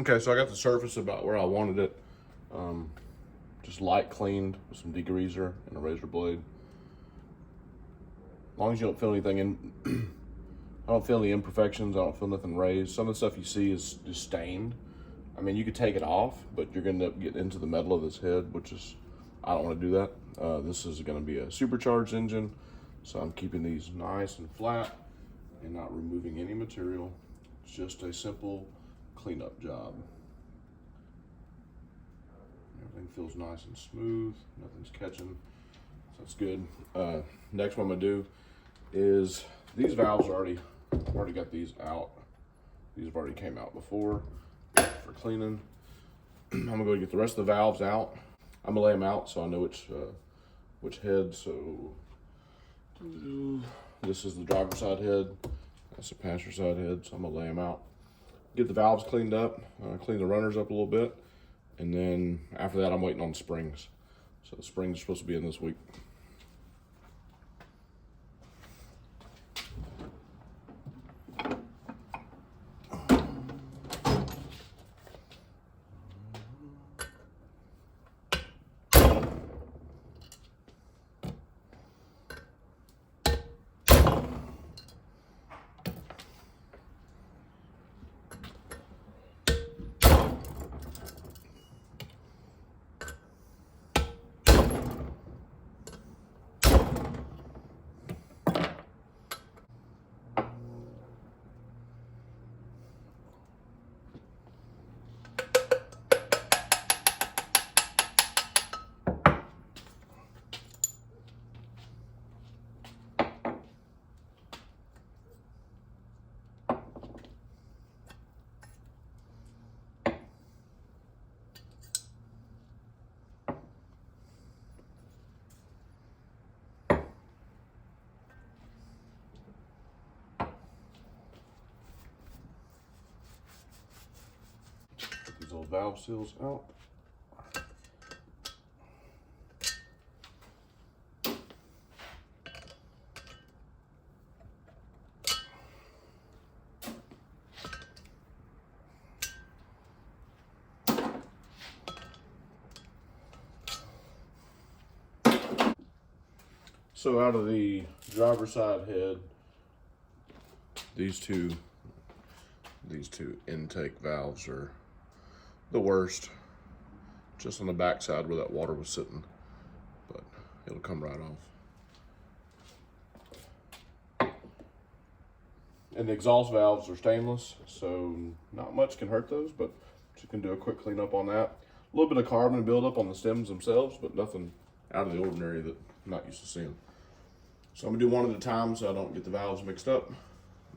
Okay, so I got the surface about where I wanted it. Just light cleaned with some degreaser and a razor blade. As long as you don't feel anything in, I don't feel any imperfections. I don't feel nothing raised. Some of the stuff you see is just stained. I mean, you could take it off, but you're gonna end up getting into the metal of this head, which is, I don't want to do that. This is gonna be a supercharged engine, so I'm keeping these nice and flat and not removing any material. It's just a simple cleanup job. Everything feels nice and smooth. Nothing's catching, so that's good. Next one I'm gonna do is these valves are I've already got these out. These have already came out before for cleaning. I'm gonna go get the rest of the valves out. I'm gonna lay them out so I know which head. So this is the driver's side head. That's the passenger side head. So I'm gonna lay them out. Get the valves cleaned up. Clean the runners up a little bit, and then after that, I'm waiting on the springs. So the springs are supposed to be in this week. These old valve seals out. So out of the driver's side head, these two intake valves are the worst. Just on the back side where that water was sitting, but it'll come right off. And the exhaust valves are stainless, so not much can hurt those, but you can do a quick cleanup on that. A little bit of carbon buildup on the stems themselves, but nothing out of the ordinary that I'm not used to seeing. So I'm gonna do one at a time so I don't get the valves mixed up.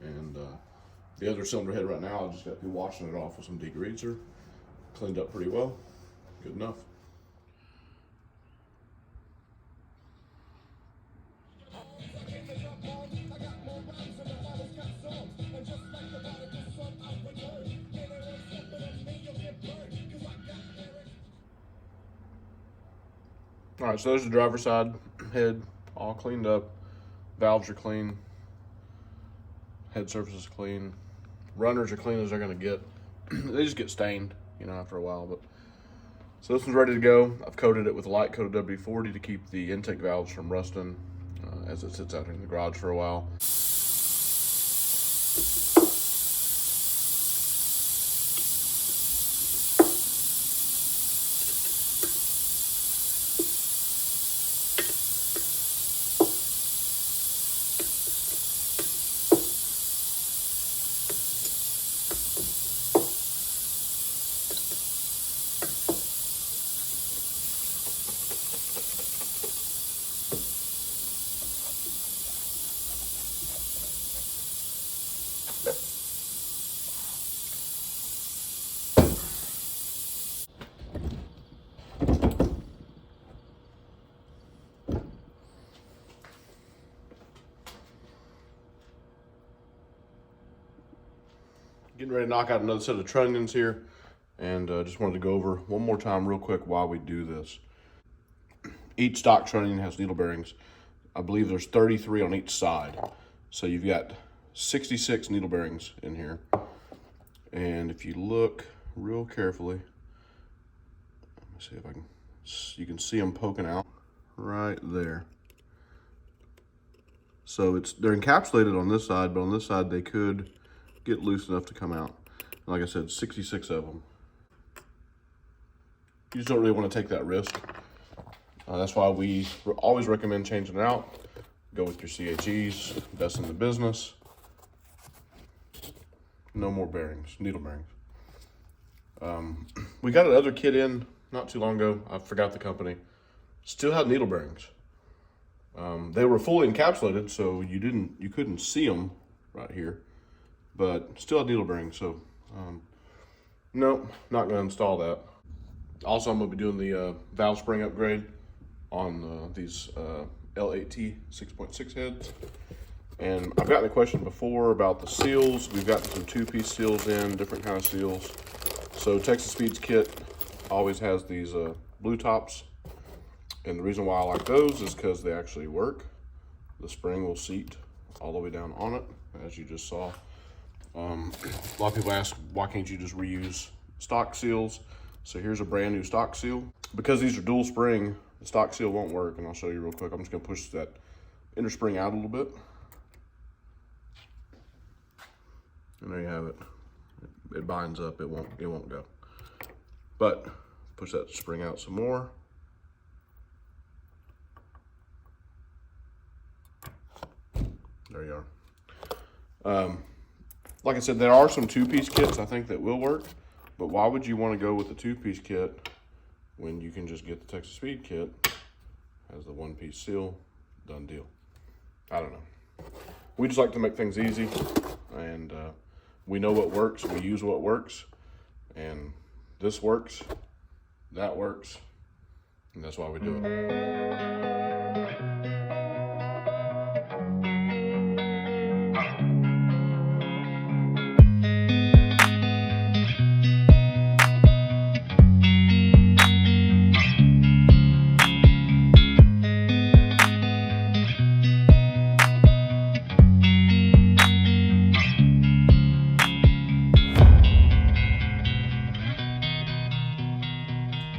And the other cylinder head right now, I just got to be washing it off with some degreaser. Cleaned up pretty well. Good enough. All right, so there's the driver's side head, all cleaned up. Valves are clean. Head surface is clean. Runners are clean as they're gonna get. They just get stained, you know, after a while. But so this one's ready to go. I've coated it with light coated WD-40 to keep the intake valves from rusting as it sits out in the garage for a while. Getting ready to knock out another set of trunnions here, and just wanted to go over one more time real quick why we do this. Each stock trunnion has needle bearings. I believe there's 33 on each side. So you've got 66 needle bearings in here. And if you look real carefully. Let me see if I can, you can see them poking out right there. So they're encapsulated on this side, but on this side they could get loose enough to come out. Like I said, 66 of them. You just don't really want to take that risk. That's why we always recommend changing it out. Go with your CHEs, best in the business. No more bearings, needle bearings. We got another kit in not too long ago. I forgot the company. Still had needle bearings. They were fully encapsulated, so you couldn't see them right here, but still had needle bearings. So no, not going to install that. Also, I'm going to be doing the valve spring upgrade on these L8T 6.6 heads. And I've gotten a question before about the seals. We've gotten some 2-piece seals in, different kind of seals. So Texasspeed's kit always has these blue tops. And the reason why I like those is because they actually work. The spring will seat all the way down on it, as you just saw. A lot of people ask, why can't you just reuse stock seals? So here's a brand new stock seal. Because these are dual spring, the stock seal won't work, and I'll show you real quick. I'm just gonna push that inner spring out a little bit. And there you have it. It binds up, it won't go. But push that spring out some more. There you are. Like I said, there are some 2-piece kits I think that will work, but why would you want to go with the 2-piece kit when you can just get the Texasspeed kit as the 1-piece seal? Done deal. I don't know. We just like to make things easy, and we know what works, we use what works, and this works, that works, and that's why we do it.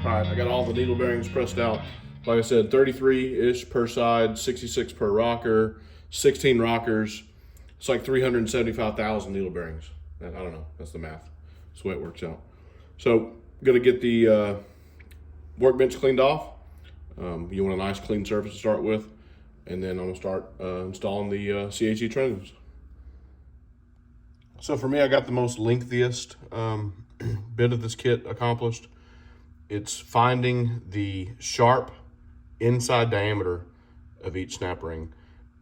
Alright, I got all the needle bearings pressed out. Like I said, 33-ish per side, 66 per rocker, 16 rockers. It's like 375,000 needle bearings. I don't know, that's the math. That's the way it works out. So, I'm gonna get the workbench cleaned off. You want a nice clean surface to start with. And then I'm gonna start installing the CHE trunnions. So for me, I got the most lengthiest bit of this kit accomplished. It's finding the sharp inside diameter of each snap ring.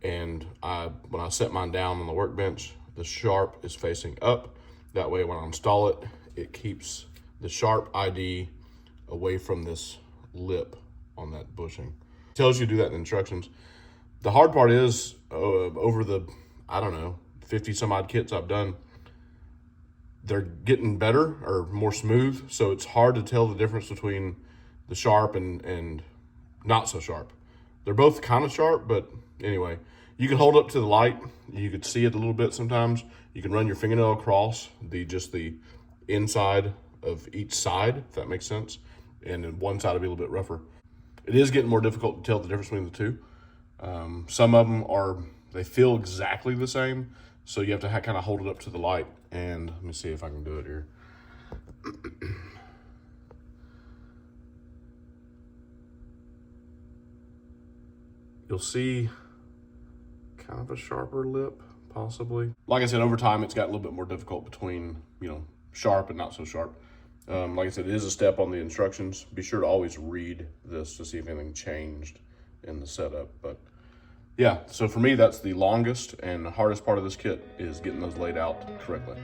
And when I set mine down on the workbench, the sharp is facing up. That way when I install it, it keeps the sharp ID away from this lip on that bushing. It tells you to do that in the instructions. The hard part is over the, I don't know, 50 some odd kits I've done, they're getting better or more smooth, so it's hard to tell the difference between the sharp and not so sharp. They're both kind of sharp, but anyway, you can hold up to the light. You could see it a little bit sometimes. You can run your fingernail across just the inside of each side, if that makes sense. And then one side will be a little bit rougher. It is getting more difficult to tell the difference between the two. Some of them they feel exactly the same, so you have to kind of hold it up to the light. And let me see if I can do it here. You'll see kind of a sharper lip, possibly. Like I said, over time, it's got a little bit more difficult between, sharp and not so sharp. Like I said, it is a step on the instructions. Be sure to always read this to see if anything changed in the setup. But yeah, so for me, that's the longest and hardest part of this kit is getting those laid out correctly.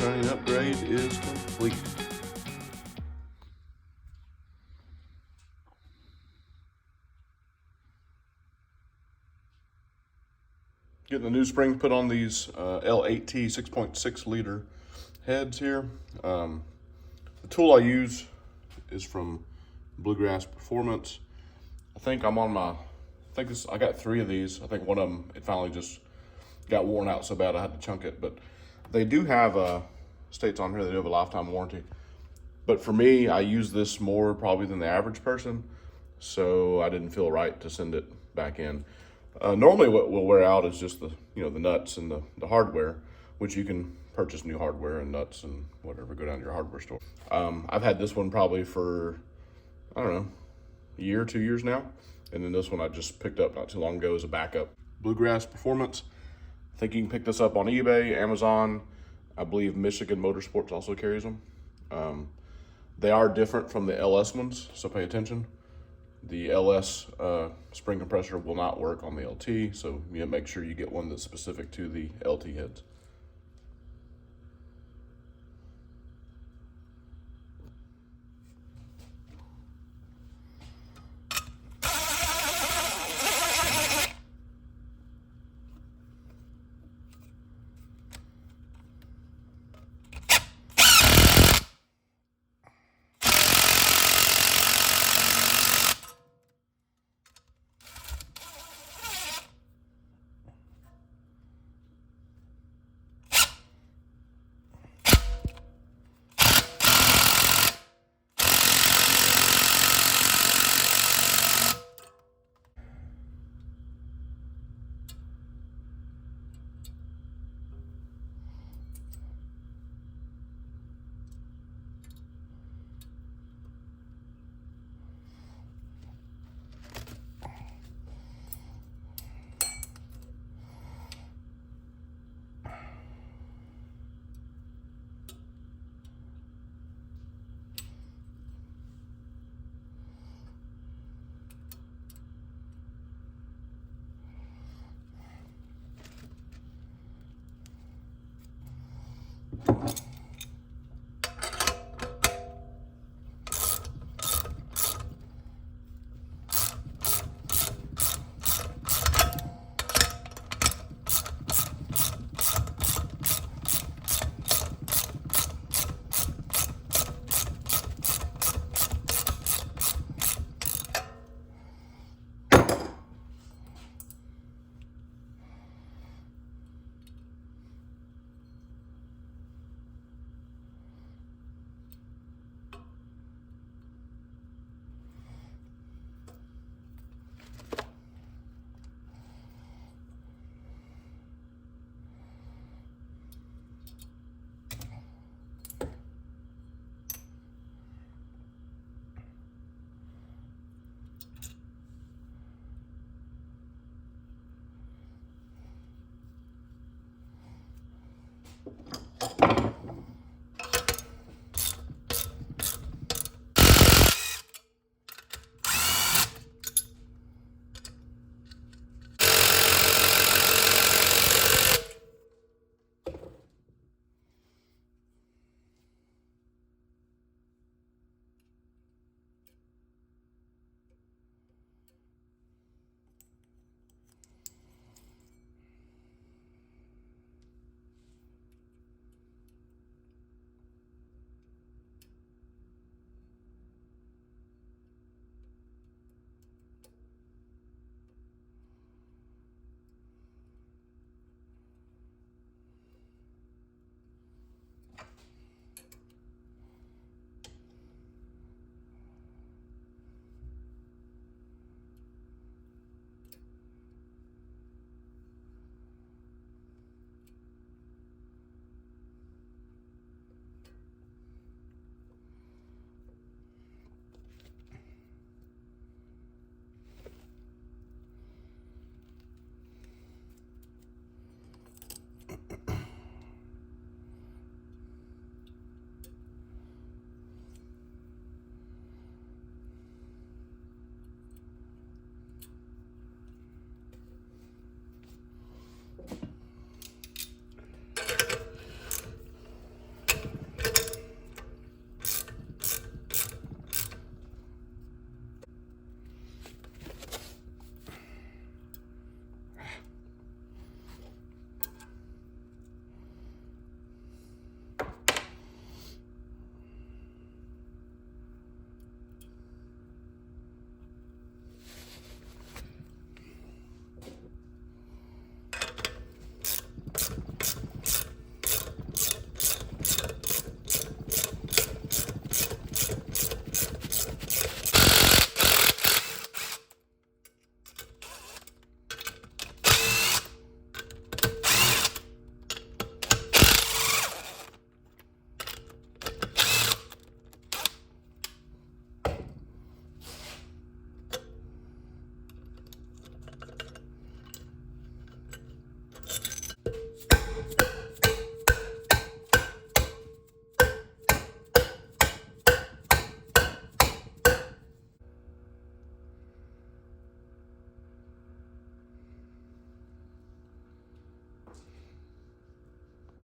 Trunnion upgrade is complete. Getting the new spring put on these L8T 6.6 liter heads here. The tool I use is from Bluegrass Performance. I think I got 3 of these. I think one of them, it finally just got worn out so bad I had to chunk it. But they do have, states on here, they do have a lifetime warranty. But for me, I use this more probably than the average person, so I didn't feel right to send it back in. Normally what will wear out is just the nuts and the hardware, which you can purchase new hardware and nuts and whatever, go down to your hardware store. I've had this one probably for, I don't know, a year, 2 years now. And then this one I just picked up not too long ago as a backup. Bluegrass Performance. I think you can pick this up on eBay, Amazon. I believe Michigan Motorsports also carries them. They are different from the LS ones, so pay attention. The LS spring compressor will not work on the LT, so you make sure you get one that's specific to the LT heads.